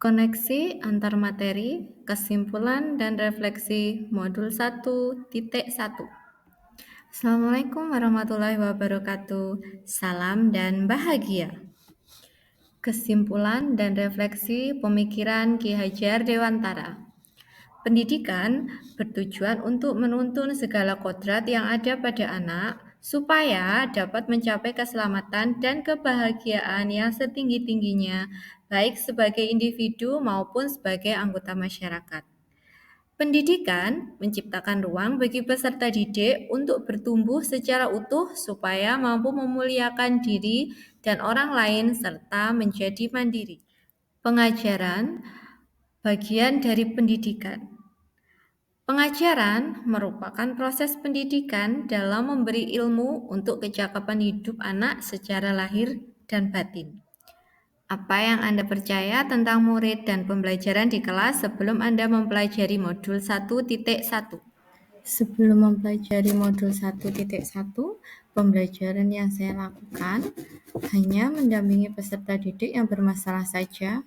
Koneksi antar materi, kesimpulan dan refleksi modul 1.1. Assalamualaikum warahmatullahi wabarakatuh. Salam dan bahagia. Kesimpulan dan refleksi pemikiran Ki Hajar Dewantara. Pendidikan bertujuan untuk menuntun segala kodrat yang ada pada anak supaya dapat mencapai keselamatan dan kebahagiaan yang setinggi-tingginya, baik sebagai individu maupun sebagai anggota masyarakat. Pendidikan menciptakan ruang bagi peserta didik untuk bertumbuh secara utuh supaya mampu memuliakan diri dan orang lain serta menjadi mandiri. Pengajaran bagian dari pendidikan. Pengajaran merupakan proses pendidikan dalam memberi ilmu untuk kecakapan hidup anak secara lahir dan batin. Apa yang Anda percaya tentang murid dan pembelajaran di kelas sebelum Anda mempelajari modul 1.1? Sebelum mempelajari modul 1.1, pembelajaran yang saya lakukan hanya mendampingi peserta didik yang bermasalah saja,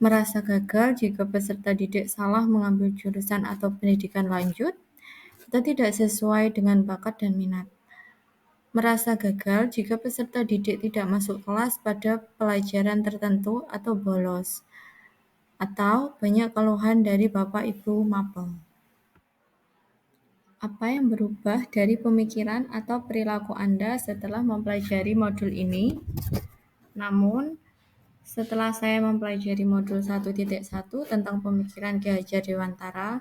merasa gagal jika peserta didik salah mengambil jurusan atau pendidikan lanjut, atau tidak sesuai dengan bakat dan minat. Merasa gagal jika peserta didik tidak masuk kelas pada pelajaran tertentu atau bolos, atau banyak keluhan dari Bapak Ibu mapel. Apa yang berubah dari pemikiran atau perilaku Anda setelah mempelajari modul ini? Namun, setelah saya mempelajari modul 1.1 tentang pemikiran Ki Hajar Dewantara,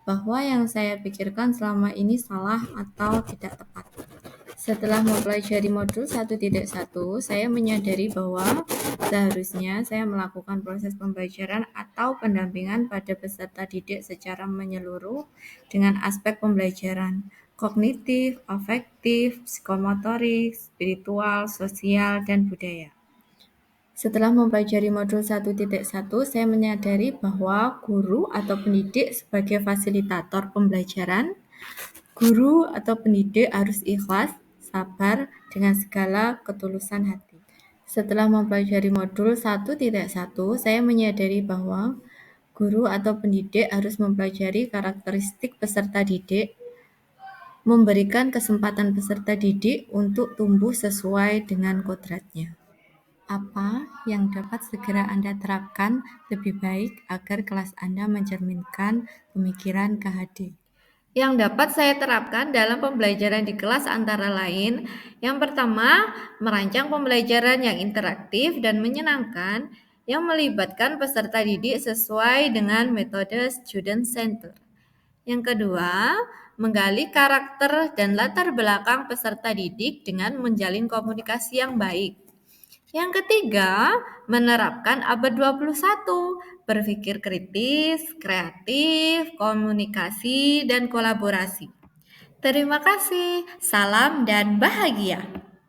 bahwa yang saya pikirkan selama ini salah atau tidak tepat. Setelah mempelajari modul 1.1, saya menyadari bahwa seharusnya saya melakukan proses pembelajaran atau pendampingan pada peserta didik secara menyeluruh dengan aspek pembelajaran kognitif, afektif, psikomotorik, spiritual, sosial, dan budaya. Setelah mempelajari modul 1.1, saya menyadari bahwa guru atau pendidik sebagai fasilitator pembelajaran, guru atau pendidik harus ikhlas, sabar, dengan segala ketulusan hati. Setelah mempelajari modul 1.1, saya menyadari bahwa guru atau pendidik harus mempelajari karakteristik peserta didik, memberikan kesempatan peserta didik untuk tumbuh sesuai dengan kodratnya. Apa yang dapat segera Anda terapkan lebih baik agar kelas Anda mencerminkan pemikiran KHD? Yang dapat saya terapkan dalam pembelajaran di kelas antara lain, yang pertama, merancang pembelajaran yang interaktif dan menyenangkan yang melibatkan peserta didik sesuai dengan metode student center. Yang kedua, menggali karakter dan latar belakang peserta didik dengan menjalin komunikasi yang baik. Yang ketiga, menerapkan abad 21, berpikir kritis, kreatif, komunikasi, dan kolaborasi. Terima kasih, salam dan bahagia.